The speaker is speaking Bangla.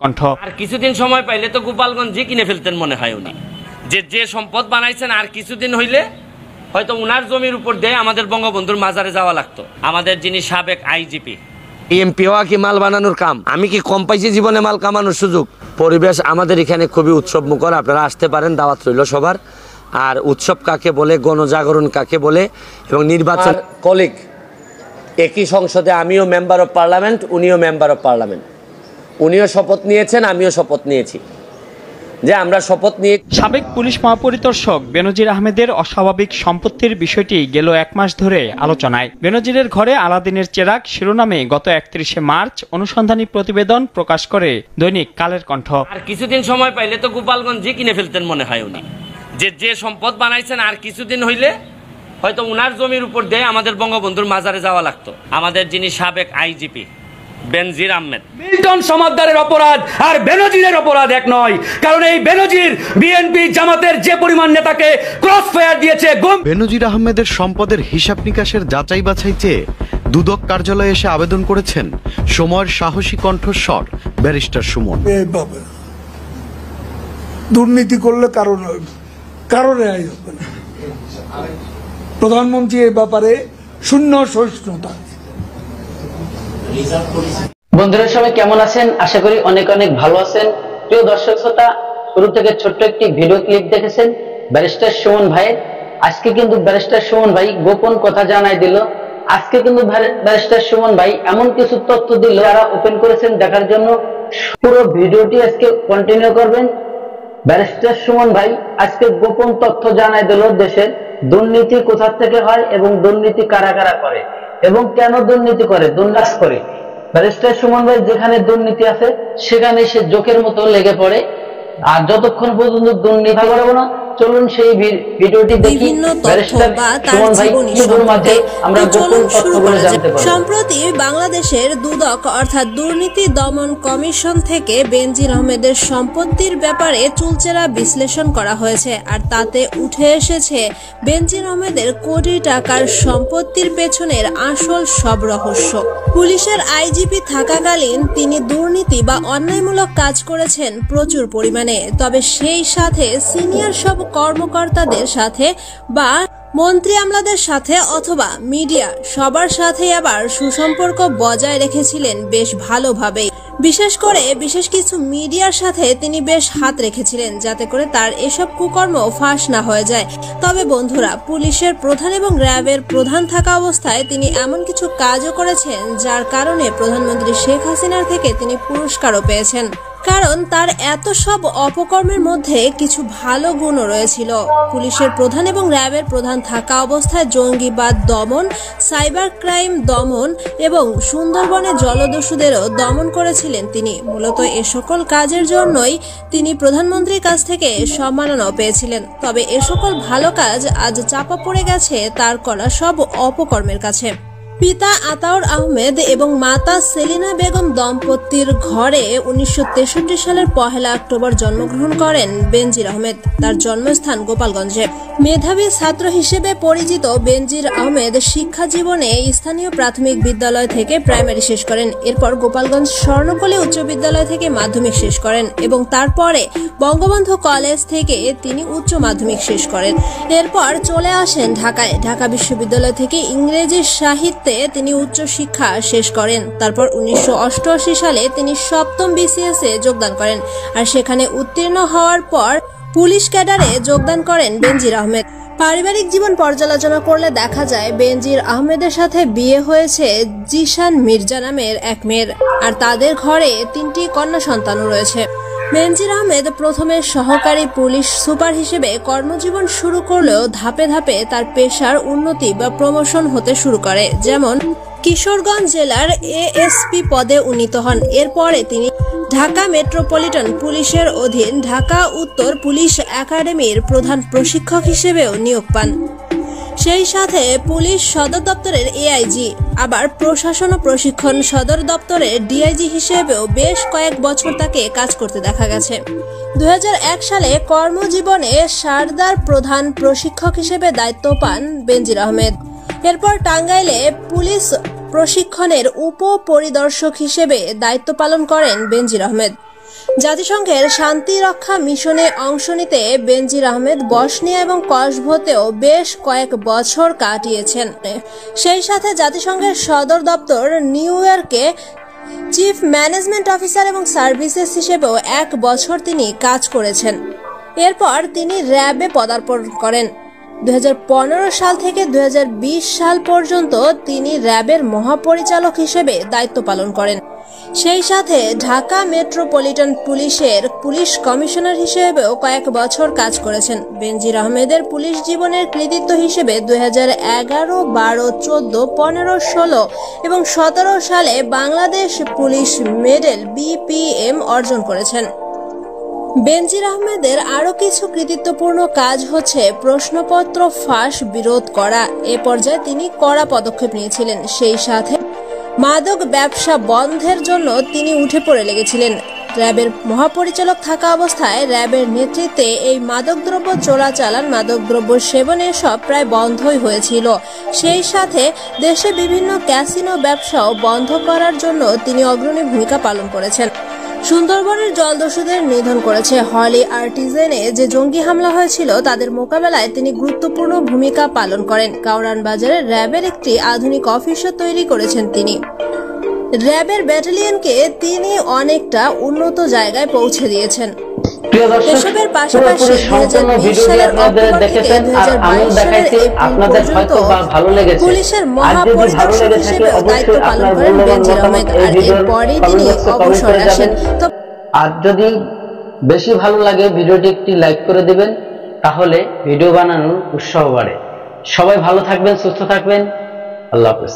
কণ্ঠ। আর কিছুদিন সময় পাইলে তো গোপালগঞ্জে কিনে ফেলতেন মনে হয় উনি, যে সম্পদ বানাইছেন। আর কিছুদিন হইলে হয়তো উনার জমির উপর দিয়ে আমাদের বঙ্গবন্ধুর মাজারে যাওয়া লাগতো। আমাদের যিনি সাবেক আইজিপি এমপি হওয়া কি মাল বানানোর কাম? আমি কি কম পাইছি জীবনে মাল কামানোর সুযোগ? পরিবেশ আমাদের এখানে খুবই উৎসব মুখর, আপনারা আসতে পারেন, দাওয়াত রইল সবার। আর উৎসব কাকে বলে, গণজাগরণ কাকে বলে, এবং নির্বাচন কলিগ একই সংসদে, আমিও মেম্বার অফ পার্লামেন্ট, উনিও মেম্বার অফ পার্লামেন্ট। উনিও শপথ নিয়েছেন, আমিও শপথ নিয়েছি যে আমরা শপথ নিয়ে। সাবেক পুলিশ মহাপরিদর্শক বেনজির আহমেদের অস্বাভাবিক সম্পত্তির বিষয়টি গেল 1 মাস ধরে আলোচনায়। বেনজিরের ঘরে আলাদিনের চেরাগ শিরোনামে গত 31শে মার্চ অনুসন্ধানী প্রতিবেদন প্রকাশ করে দৈনিক কালের কণ্ঠ। আর কিছুদিন সময় পাইলে তো গোপালগঞ্জে কিনে ফেলতেন মনে হয় উনি, যে সম্পদ বানাইছেন। আর কিছুদিন হইলে হয়তো উনার জমির উপর দিয়ে আমাদের বঙ্গবন্ধুর মাজারে যাওয়া লাগতো। আমাদের যিনি সাবেক আইজিপি বেনজির আহমেদ। মিল্টন সমাদদারের অপরাধ আর বেনজিরের অপরাধ এক নয়, কারণ এই বেনজির বিএনপি জামাতের যে পরিমাণ নেতাকে ক্রস ফায়ার দিয়েছে। বেনজির আহমেদের সম্পদের হিসাব নিকাশের যাচাই বাছাই চেয়ে দুদক কার্যালয়ে এসে আবেদন করেছেন সময়ের সাহসী কণ্ঠস্বর ব্যারিস্টার সুমন। দুর্নীতি করলে কারণে আয় হবে না। প্রধানমন্ত্রী এই ব্যাপারে শূন্য সহিষ্ণুতা। বন্ধুরা সবাই কেমন আছেন? আশা করি অনেক অনেক ভালো আছেন। প্রিয় দর্শক শ্রোতা, শুরু থেকে ছোট্ট একটি ভিডিও ক্লিপ দেখেছেন ব্যারিস্টার সুমন ভাইয়ের। আজকে কিন্তু ব্যারিস্টার সুমন ভাই গোপন কথা জানাই দিল। আজকে কিন্তু ব্যারিস্টার সুমন ভাই এমন কিছু তথ্য দিল, যারা ওপেন করেছেন দেখার জন্য পুরো ভিডিওটি আজকে কন্টিনিউ করবেন। ব্যারিস্টার সুমন ভাই আজকে গোপন তথ্য জানাই দিল দেশের দুর্নীতি কোথা থেকে হয় এবং দুর্নীতি কারা কারা করে এবং কেন দুর্নীতি করে, দুর্নাশ করে। ব্যারিস্টার সুমন ভাই যেখানে দুর্নীতি আছে সেখানে সে জোকের মতো লেগে পড়ে। আর যতক্ষণ পর্যন্ত দুর্নীতি করবো না, চলুন সেই ভিডিওটি দেখি। ব্যারিস্টার সুমন ভাই কিসের মাঝে আমরা গোপন তথ্যগুলো জানতে পারব। সম্প্রতি বাংলাদেশের দুদক অর্থাৎ দুর্নীতি দমন কমিশন থেকে বেনজির আহমেদের সম্পত্তির ব্যাপারে চুলচেরা বিশ্লেষণ করা হয়েছে। আর তাতে উঠে এসেছে বেনজির আহমেদের কোটি টাকার সম্পত্তির পেছনের আসল সব রহস্য। পুলিশের আইজিপি থাকাকালীন তিনি দুর্নীতি বা অন্যায়মূলক কাজ করেছেন প্রচুর পরিমাণে। তবে সেই সাথে সিনিয়র সব কর্মকর্তাদের সাথে বা মন্ত্রী আমলাদের সাথে অথবা মিডিয়া সবার সাথে আবার সুসম্পর্ক বজায় রেখেছিলেন বেশ ভালোভাবেই। বিশেষ করে বিশেষ কিছু মিডিয়ার সাথে তিনি বেশ হাত রেখেছিলেন, যাতে করে তার এসব কুকর্ম ফাঁস না হয়ে যায়। তবে বন্ধুরা, পুলিশের প্রধান এবং র্যাবের প্রধান থাকা অবস্থায় তিনি এমন কিছু কাজও করেছেন যার কারণে প্রধানমন্ত্রী শেখ হাসিনার থেকে তিনি পুরস্কারও পেয়েছেন। কারণ তার এত সব অপকর্মের মধ্যে কিছু ভালো গুণও রয়েছিল। পুলিশের প্রধান এবং র্যাবের প্রধান থাকা অবস্থায় জঙ্গিবাদ দমন, সাইবার ক্রাইম দমন এবং সুন্দরবনে জলদস্যুদেরও দমন করেছিলেন তিনি। মূলত এ সকল কাজের জন্যই তিনি প্রধানমন্ত্রীর কাছ থেকে সম্মাননাও পেয়েছিলেন। তবে এ সকল ভালো কাজ আজ চাপা পড়ে গেছে তার করা সব অপকর্মের কাছে। পিতা আতাউর আহমেদ এবং মাতা সেলিনা বেগম দম্পতির ঘরে 1963 সালের 1 অক্টোবর জন্মগ্রহণ করেন বেনজির আহমেদ। তার জন্মস্থান গোপালগঞ্জে। মেধাবী ছাত্র হিসেবে পরিচিত বেনজির আহমেদ শিক্ষা জীবনে স্থানীয় প্রাথমিক বিদ্যালয় থেকে প্রাইমারি শেষ করেন। এরপর গোপালগঞ্জ স্বর্ণকলি উচ্চ বিদ্যালয় থেকে মাধ্যমিক শেষ করেন এবং তারপরে বঙ্গবন্ধু কলেজ থেকে তিনি উচ্চ মাধ্যমিক শেষ করেন। এরপর চলে আসেন ঢাকায়। ঢাকা বিশ্ববিদ্যালয় থেকে ইংরেজি সাহিত্যে তিনি উচ্চ শিক্ষা শেষ করেন। তারপর 1988 সালে তিনি সপ্তম BCS এ যোগদান করেন। আর সেখানে উত্তীর্ণ হওয়ার পর পুলিশ ক্যাডারে যোগদান করেন বেনজির আহমেদ। পারিবারিক জীবন পর্যালোচনা করলে দেখা যায় বেনজির আহমেদের সাথে বিয়ে হয়েছে জিশান মির্জা নামের এক মেয়ের। আর তাদের ঘরে 3টি কন্যা সন্তানও রয়েছে। বেনজির আহমেদ প্রথমে সহকারী পুলিশ সুপার হিসেবে কর্মজীবন শুরু করলেও ধাপে ধাপে তার পেশার উন্নতি বা প্রমোশন হতে শুরু করে। যেমন কিশোরগঞ্জ জেলার ASP পদে উন্নীত হন। এরপরে তিনি ঢাকা মেট্রোপলিটন পুলিশের অধীন ঢাকা উত্তর পুলিশ একাডেমির প্রধান প্রশিক্ষক হিসেবেও নিয়োগ পান। সেই সাথে পুলিশ সদর দপ্তরের AIG, আবার প্রশাসন ও প্রশিক্ষণ সদর দপ্তরের DIG হিসেবেও বেশ কয়েক বছর তাকে কাজ করতে দেখা গেছে। 2001 সালে কর্মজীবনে সারদার প্রধান প্রশিক্ষক হিসেবে দায়িত্ব পান বেনজির আহমেদ। এরপর টাঙ্গাইলে পুলিশ প্রশিক্ষণের উপ পরিদর্শক হিসেবে দায়িত্ব পালন করেন বেনজির আহমেদ। জাতিসংঘের শান্তি রক্ষা মিশনে অংশ নিতে বেনজির আহমেদ বসনিয়া এবং কসোভোতেও বেশ কয়েক বছর কাটিয়েছেন। সেই সাথে জাতিসংঘের সদর দপ্তর নিউ ইয়র্কে চিফ ম্যানেজমেন্ট অফিসার এবং সার্ভিসেস হিসেবেও 1 বছর তিনি কাজ করেছেন। এরপর তিনি র্যাবে পদার্পণ করেন। 2015 সাল থেকে 2020 সাল পর্যন্ত তিনি র্যাবের মহাপরিচালক হিসেবে দায়িত্ব পালন করেন। সেই সাথে ঢাকা মেট্রোপলিটন পুলিশের পুলিশ কমিশনার হিসেবেও কয়েক বছর কাজ করেছেন। বেনজির আহমেদের পুলিশ জীবনের কৃতিত্ব হিসেবে 2011, 12, 14, 15, 16 এবং 17 সালে বাংলাদেশ পুলিশ মেডেল BPM অর্জন করেছেন। বেনজির আহমেদের আরো কিছু কৃতিত্বপূর্ণ কাজ হচ্ছে প্রশ্নপত্র ফাঁস বিরোধ করা। এ পর্যায়ে তিনি কড়া পদক্ষেপ নিয়েছিলেন। সেই সাথে মাদক ব্যবসা বন্ধের জন্য তিনি উঠে পড়ে লেগেছিলেন। র্যাবের মহাপরিচালক থাকা অবস্থায় র্যাবের নেতৃত্বে এই মাদকদ্রব্য চোরাচালান, মাদকদ্রব্য সেবন এসব প্রায় বন্ধই হয়েছিল। সেই সাথে দেশে বিভিন্ন ক্যাসিনো ব্যবসাও বন্ধ করার জন্য তিনি অগ্রণী ভূমিকা পালন করেছেন। সুন্দরবনের জলদস্যুদের নিধন করেছে। হলি আর্টিজেনে যে জঙ্গি হামলা হয়েছিল তাদের মোকাবেলায় তিনি গুরুত্বপূর্ণ ভূমিকা পালন করেন। কাউরান বাজারে র্যাবের একটি আধুনিক অফিসও তৈরি করেছেন তিনি। র্যাবের ব্যাটালিয়নকে তিনি অনেকটা উন্নত জায়গায় পৌঁছে দিয়েছেন। এসবের পাশাপাশি 2020 সালের অক্টোবর থেকে 2022 সালের এপ্রিল পর্যন্ত পুলিশের মহাপরিদর্শক হিসেবে দায়িত্ব পালন করেন বেনজির আহমেদ। আর এরপরই তিনি অবসর আসেন। আর যদি বেশি ভালো লাগে ভিডিওটি একটি লাইক করে দিবেন, তাহলে ভিডিও বানানোর উৎসাহ বাড়ে। সবাই ভালো থাকবেন, সুস্থ থাকবেন। আল্লাহ হাফেজ।